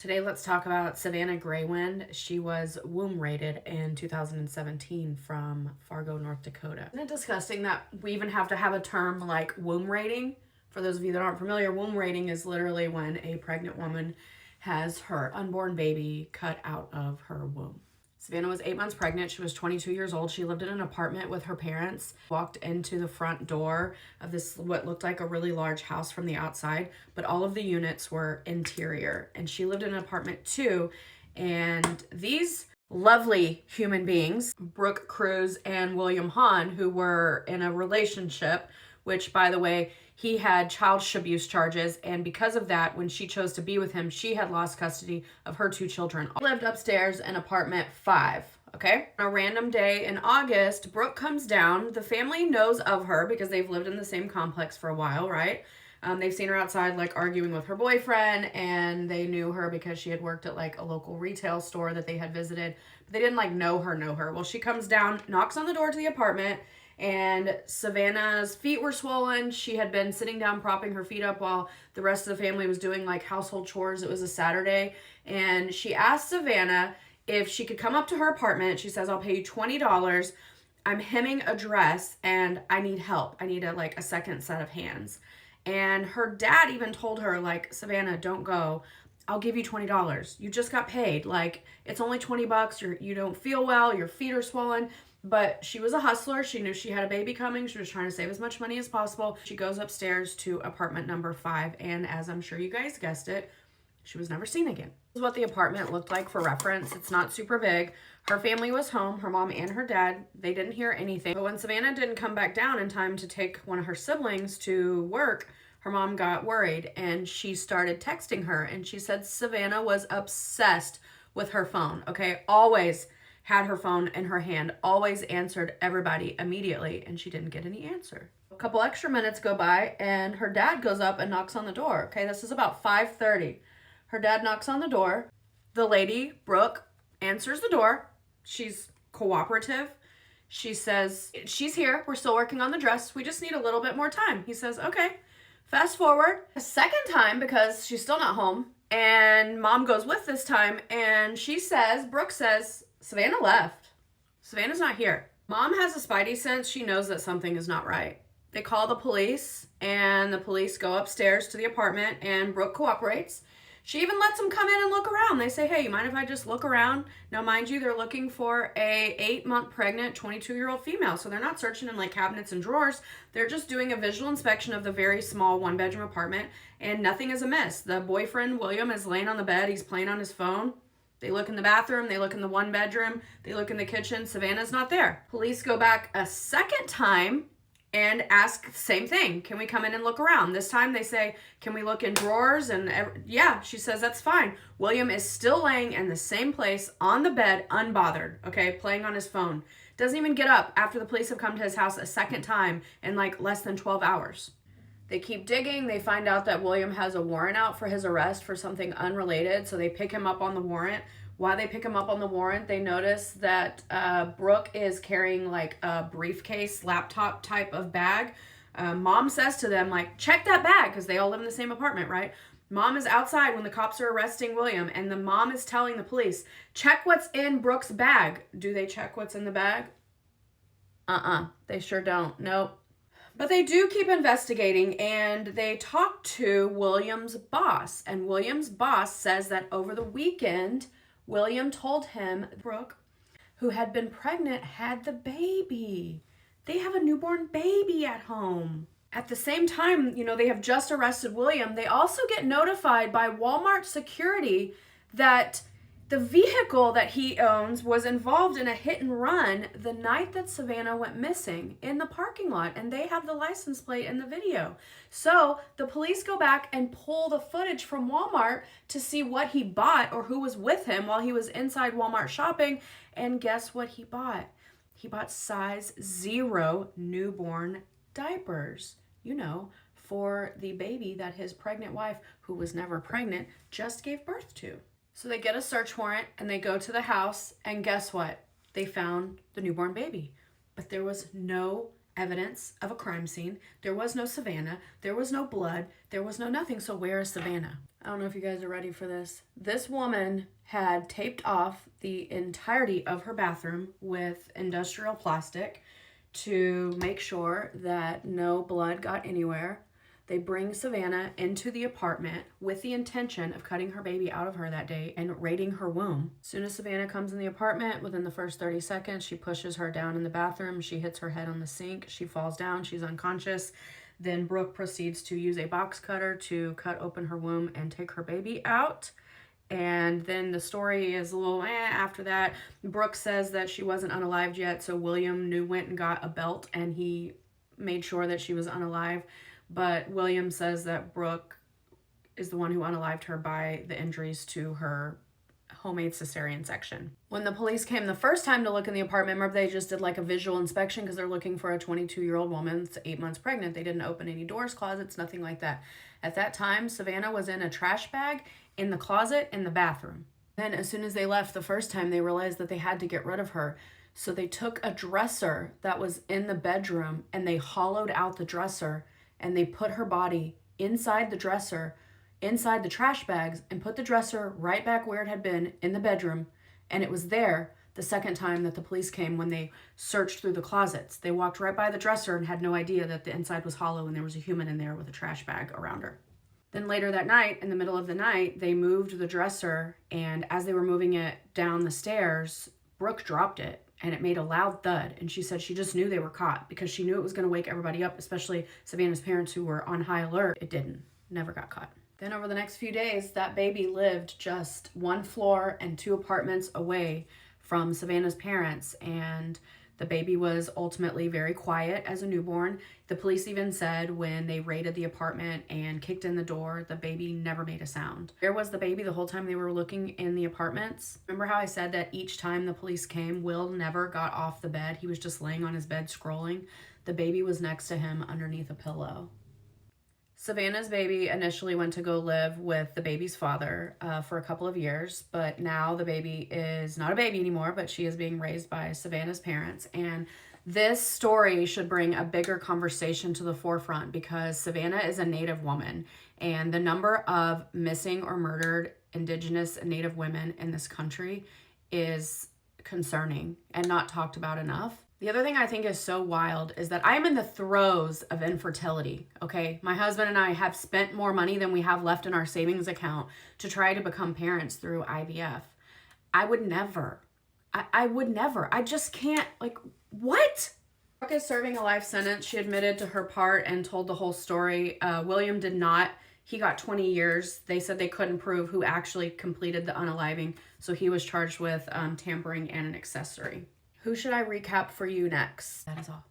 Today, let's talk about Savanna Greywind. She was womb rated in 2017 from Fargo, North Dakota. Isn't it disgusting that we even have to have a term like womb rating? For those of you that aren't familiar, womb rating is literally when a pregnant woman has her unborn baby cut out of her womb. Savanna was 8 months pregnant. She was 22 years old. She lived in an apartment with her parents. Walked into the front door of this, what looked like a really large house from the outside, but all of the units were interior. And she lived in an apartment too. And these lovely human beings, Brooke Cruz and William Hahn, who were in a relationship, which, by the way, he had child abuse charges, and because of that, when she chose to be with him, she had lost custody of her 2 children. Lived upstairs in apartment 5, okay? On a random day in August, Brooke comes down. The family knows of her because they've lived in the same complex for a while, right? They've seen her outside, like, arguing with her boyfriend, and they knew her because she had worked at, like, a local retail store that they had visited. But they didn't, like, know her. Well, she comes down, knocks on the door to the apartment, and Savanna's feet were swollen. She had been sitting down propping her feet up while the rest of the family was doing like household chores. It was a Saturday. And she asked Savanna if she could come up to her apartment. She says, "I'll pay you $20. I'm hemming a dress and I need help. I need a second set of hands." And her dad even told her, like, "Savanna, don't go. I'll give you $20. You just got paid. Like, it's only $20. You don't feel well. Your feet are swollen." But she was a hustler. She knew she had a baby coming. She was trying to save as much money as possible. She goes upstairs to apartment number 5. And as I'm sure you guys guessed it, she was never seen again. This is what the apartment looked like for reference. It's not super big. Her family was home, her mom and her dad. They didn't hear anything. But when Savanna didn't come back down in time to take one of her siblings to work, her mom got worried and she started texting her. And she said Savanna was obsessed with her phone, okay? Always had her phone in her hand, always answered everybody immediately, and she didn't get any answer. A couple extra minutes go by, and her dad goes up and knocks on the door. Okay, this is about 5:30. Her dad knocks on the door. The lady, Brooke, answers the door. She's cooperative. She says, "She's here. We're still working on the dress. We just need a little bit more time." He says, "Okay." Fast forward a second time because she's still not home, and mom goes with this time, and Brooke says, "Savanna left. Savanna's not here." Mom has a spidey sense. She knows that something is not right. They call the police, and the police go upstairs to the apartment, and Brooke cooperates. She even lets them come in and look around. They say, "Hey, you mind if I just look around?" Now, mind you, they're looking for a 8-month pregnant, 22-year-old female, so they're not searching in like cabinets and drawers. They're just doing a visual inspection of the very small 1-bedroom apartment, and nothing is amiss. The boyfriend, William, is laying on the bed. He's playing on his phone. They look in the bathroom, they look in the 1-bedroom, they look in the kitchen. Savanna's not there. Police go back a second time and ask the same thing. "Can we come in and look around?" This time they say, "Can we look in drawers?" And yeah, she says that's fine. William is still laying in the same place on the bed, unbothered, okay, playing on his phone. Doesn't even get up after the police have come to his house a second time in like less than 12 hours. They keep digging. They find out that William has a warrant out for his arrest for something unrelated, so they pick him up on the warrant. While they pick him up on the warrant, they notice that Brooke is carrying like a briefcase, laptop type of bag. Mom says to them, like, "Check that bag," because they all live in the same apartment, right? Mom is outside when the cops are arresting William, and the mom is telling the police, "Check what's in Brooke's bag." Do they check what's in the bag? They sure don't. Nope. But they do keep investigating, and they talk to William's boss. And William's boss says that over the weekend, William told him Brooke, who had been pregnant, had the baby. They have a newborn baby at home. At the same time, they have just arrested William. They also get notified by Walmart security that the vehicle that he owns was involved in a hit and run the night that Savanna went missing in the parking lot, and they have the license plate in the video. So the police go back and pull the footage from Walmart to see what he bought or who was with him while he was inside Walmart shopping, and guess what he bought? He bought size 0 newborn diapers, for the baby that his pregnant wife, who was never pregnant, just gave birth to. So they get a search warrant and they go to the house, and guess what? They found the newborn baby, but there was no evidence of a crime scene. There was no Savanna. There was no blood. There was no nothing. So where is Savanna? I don't know if you guys are ready for this. This woman had taped off the entirety of her bathroom with industrial plastic to make sure that no blood got anywhere. They bring Savanna into the apartment with the intention of cutting her baby out of her that day and raiding her womb. As soon as Savanna comes in the apartment, within the first 30 seconds, she pushes her down in the bathroom. She hits her head on the sink. She falls down. She's unconscious. Then Brooke proceeds to use a box cutter to cut open her womb and take her baby out. And then the story is a little after that. Brooke says that she wasn't unalived yet, so William went and got a belt and he made sure that she was unalive. But William says that Brooke is the one who unalived her by the injuries to her homemade cesarean section. When the police came the first time to look in the apartment, remember they just did like a visual inspection because they're looking for a 22-year-old woman that's 8 months pregnant. They didn't open any doors, closets, nothing like that. At that time, Savanna was in a trash bag in the closet in the bathroom. Then as soon as they left the first time, they realized that they had to get rid of her. So they took a dresser that was in the bedroom and they hollowed out the dresser and they put her body inside the dresser, inside the trash bags, and put the dresser right back where it had been in the bedroom. And it was there the second time that the police came when they searched through the closets. They walked right by the dresser and had no idea that the inside was hollow and there was a human in there with a trash bag around her. Then later that night, in the middle of the night, they moved the dresser, and as they were moving it down the stairs, Brooke dropped it. And it made a loud thud. And she said she just knew they were caught because she knew it was going to wake everybody up, especially Savanna's parents who were on high alert. It didn't. Never got caught. Then over the next few days, that baby lived just 1 floor and 2 apartments away from Savanna's parents. And the baby was ultimately very quiet as a newborn. The police even said when they raided the apartment and kicked in the door, the baby never made a sound. Where was the baby the whole time they were looking in the apartments? Remember how I said that each time the police came, Will never got off the bed. He was just laying on his bed scrolling. The baby was next to him underneath a pillow. Savanna's baby initially went to go live with the baby's father for a couple of years, but now the baby is not a baby anymore, but she is being raised by Savanna's parents. And this story should bring a bigger conversation to the forefront because Savanna is a Native woman, and the number of missing or murdered Indigenous and Native women in this country is concerning and not talked about enough. The other thing I think is so wild is that I'm in the throes of infertility, okay? My husband and I have spent more money than we have left in our savings account to try to become parents through IVF. I would never. I would never. I just can't, like, what? Brooke is serving a life sentence. She admitted to her part and told the whole story. William did not. He got 20 years. They said they couldn't prove who actually completed the unaliving, so he was charged with tampering and an accessory. Who should I recap for you next? That is all.